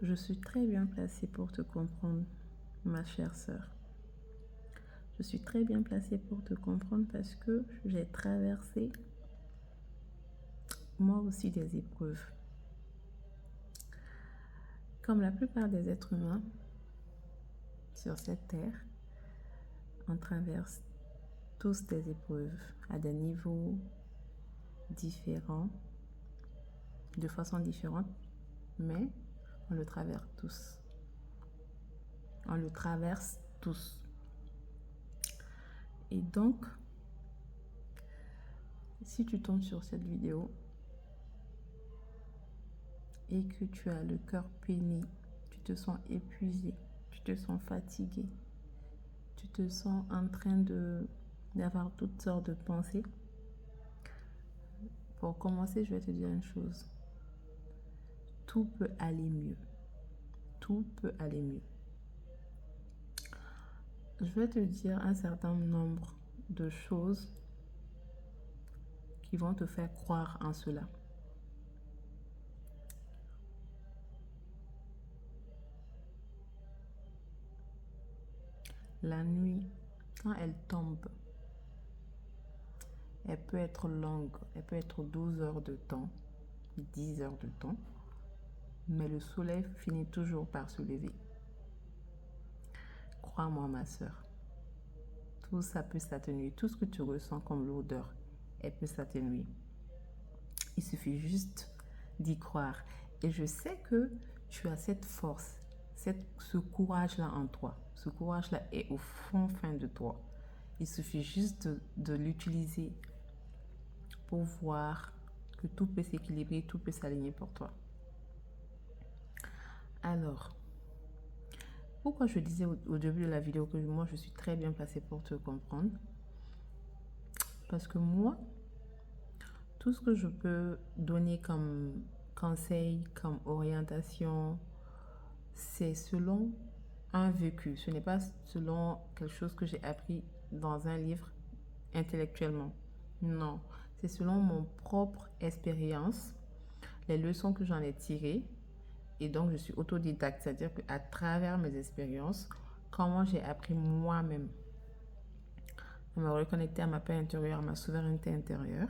Je suis très bien placée pour te comprendre, ma chère sœur. Je suis très bien placée pour te comprendre parce que j'ai traversé moi aussi des épreuves. Comme la plupart des êtres humains sur cette terre, on traverse tous des épreuves à des niveaux différents, de façon différente, mais on le traverse tous. On le traverse tous. Et donc, si tu tombes sur cette vidéo et que tu as le cœur peiné, tu te sens épuisé, tu te sens fatigué, tu te sens en train d'avoir toutes sortes de pensées, pour commencer, je vais te dire une chose. Tout peut aller mieux. Tout peut aller mieux. Je vais te dire un certain nombre de choses qui vont te faire croire en cela. La nuit, quand elle tombe, elle peut être longue, elle peut être 12 heures de temps, 10 heures de temps, mais le soleil finit toujours par se lever. Crois-moi, ma soeur, tout ça peut s'atténuer. Tout ce que tu ressens comme l'odeur, elle peut s'atténuer. Il suffit juste d'y croire. Et je sais que tu as cette force, ce courage-là en toi. Ce courage-là est au fond de toi. Il suffit juste de l'utiliser pour voir que tout peut s'équilibrer, tout peut s'aligner pour toi. Alors, pourquoi je disais au début de la vidéo que moi je suis très bien placée pour te comprendre? Parce que moi, tout ce que je peux donner comme conseil, comme orientation, c'est selon un vécu. Ce n'est pas selon quelque chose que j'ai appris dans un livre intellectuellement. Non, c'est selon mon propre expérience, les leçons que j'en ai tirées. Et donc, je suis autodidacte, c'est-à-dire qu'à travers mes expériences, comment j'ai appris moi-même à me reconnecter à ma paix intérieure, à ma souveraineté intérieure.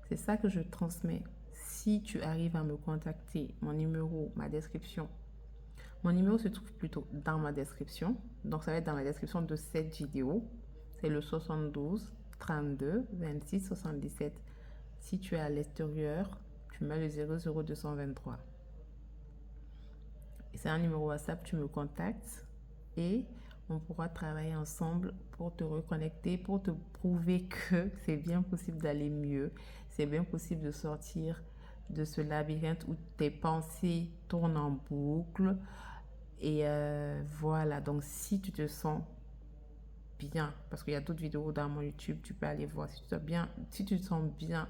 C'est ça que je transmets. Si tu arrives à me contacter, mon numéro, ma description. Mon numéro se trouve plutôt dans ma description. Donc, ça va être dans la description de cette vidéo. C'est le 72 32 26 77. Si tu es à l'extérieur, tu mets le 00223. C'est un numéro WhatsApp, tu me contactes et on pourra travailler ensemble pour te reconnecter, pour te prouver que c'est bien possible d'aller mieux, c'est bien possible de sortir de ce labyrinthe où tes pensées tournent en boucle. Et voilà, donc si tu te sens bien, parce qu'il y a d'autres vidéos dans mon YouTube, tu peux aller voir. Si tu te sens bien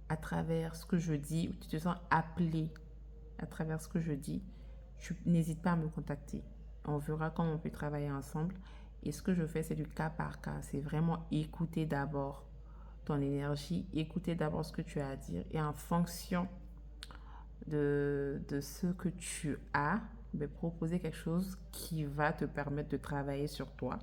à travers ce que je dis, ou tu te sens appelé à travers ce que je dis, n'hésite pas à me contacter. On verra comment on peut travailler ensemble. Et ce que je fais, c'est du cas par cas. C'est vraiment écouter d'abord ton énergie, écouter d'abord ce que tu as à dire. Et en fonction de ce que tu as, proposer quelque chose qui va te permettre de travailler sur toi.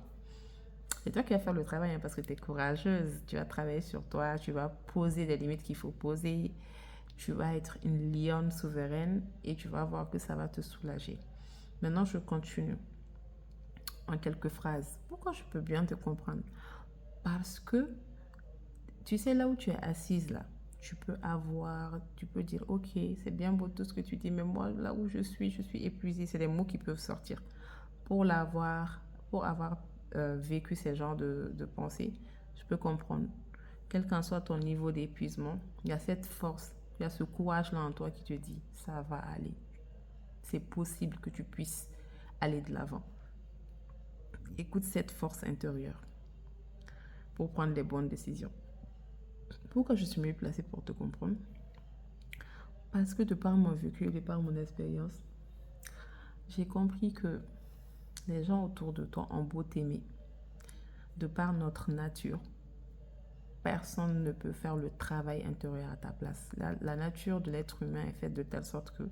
C'est toi qui vas faire le travail parce que tu es courageuse. Tu vas travailler sur toi, tu vas poser les limites qu'il faut poser. Tu vas être une lionne souveraine et tu vas voir que ça va te soulager. Maintenant, je continue en quelques phrases. Pourquoi je peux bien te comprendre? Parce que tu sais, là où tu es assise, là, tu peux dire, ok, c'est bien beau tout ce que tu dis, mais moi, là où je suis épuisée. C'est des mots qui peuvent sortir. Pour avoir vécu ces genres de pensées, je peux comprendre. Quel qu'en soit ton niveau d'épuisement, il y a cette force, il y a ce courage-là en toi qui te dit, ça va aller. C'est possible que tu puisses aller de l'avant. Écoute cette force intérieure pour prendre les bonnes décisions. Pourquoi je suis mieux placée pour te comprendre? Parce que de par mon vécu, de par mon expérience, j'ai compris que les gens autour de toi ont beau t'aimer. De par notre nature, personne ne peut faire le travail intérieur à ta place. La nature de l'être humain est faite de telle sorte que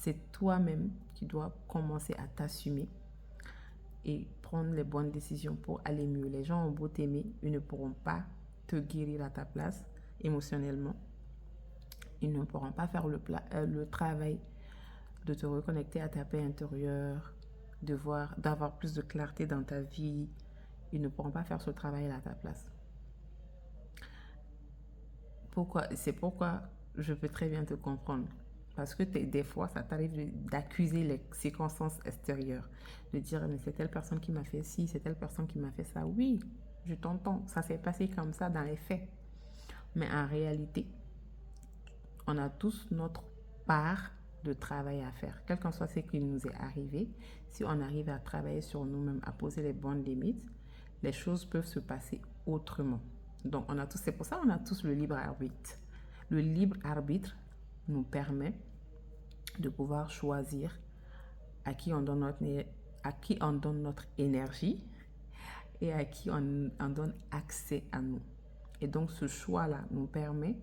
c'est toi-même qui dois commencer à t'assumer et prendre les bonnes décisions pour aller mieux. Les gens ont beau t'aimer, ils ne pourront pas te guérir à ta place émotionnellement. Ils ne pourront pas faire le travail de te reconnecter à ta paix intérieure, d'avoir plus de clarté dans ta vie. Ils ne pourront pas faire ce travail à ta place. C'est pourquoi je peux très bien te comprendre. Parce que des fois, ça t'arrive d'accuser les circonstances extérieures. De dire, mais c'est telle personne qui m'a fait ci, c'est telle personne qui m'a fait ça. Oui, je t'entends. Ça s'est passé comme ça dans les faits. Mais en réalité, on a tous notre part de travail à faire. Quel qu'en soit ce qui nous est arrivé, si on arrive à travailler sur nous-mêmes, à poser les bonnes limites, les choses peuvent se passer autrement. Donc, c'est pour ça qu'on a tous le libre arbitre. Le libre arbitre nous permet de pouvoir choisir à qui on donne notre énergie et à qui on donne accès à nous. Et donc, ce choix-là nous permet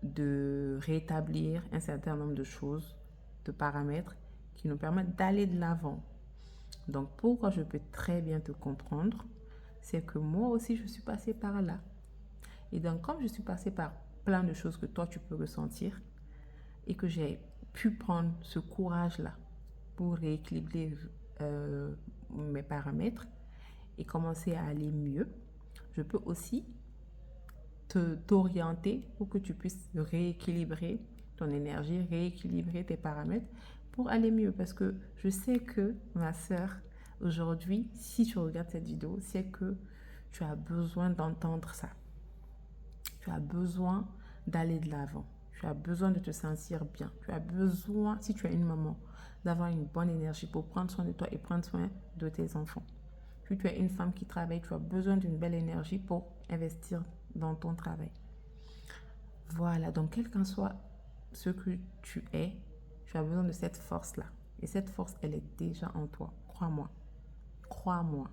de rétablir un certain nombre de choses, de paramètres qui nous permettent d'aller de l'avant. Donc, pourquoi je peux très bien te comprendre, c'est que moi aussi, je suis passée par là. Et donc, comme je suis passée par plein de choses que toi, tu peux ressentir et que j'ai pu prendre ce courage-là pour rééquilibrer mes paramètres et commencer à aller mieux, je peux aussi t'orienter pour que tu puisses rééquilibrer ton énergie, rééquilibrer tes paramètres pour aller mieux. Parce que je sais que, ma sœur, aujourd'hui, si tu regardes cette vidéo, c'est que tu as besoin d'entendre ça. Tu as besoin d'aller de l'avant. Tu as besoin de te sentir bien. Tu as besoin, si tu es une maman, d'avoir une bonne énergie pour prendre soin de toi et prendre soin de tes enfants. Si tu es une femme qui travaille, tu as besoin d'une belle énergie pour investir dans ton travail. Voilà, donc quel qu'en soit ce que tu es, tu as besoin de cette force-là. Et cette force, elle est déjà en toi. Crois-moi. Crois-moi.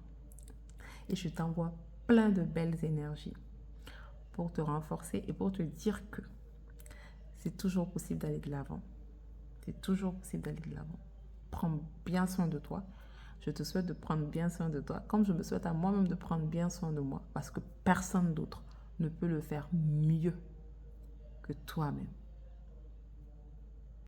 Et je t'envoie plein de belles énergies pour te renforcer et pour te dire que c'est toujours possible d'aller de l'avant. C'est toujours possible d'aller de l'avant. Prends bien soin de toi. Je te souhaite de prendre bien soin de toi, comme je me souhaite à moi-même de prendre bien soin de moi, parce que personne d'autre ne peut le faire mieux que toi-même.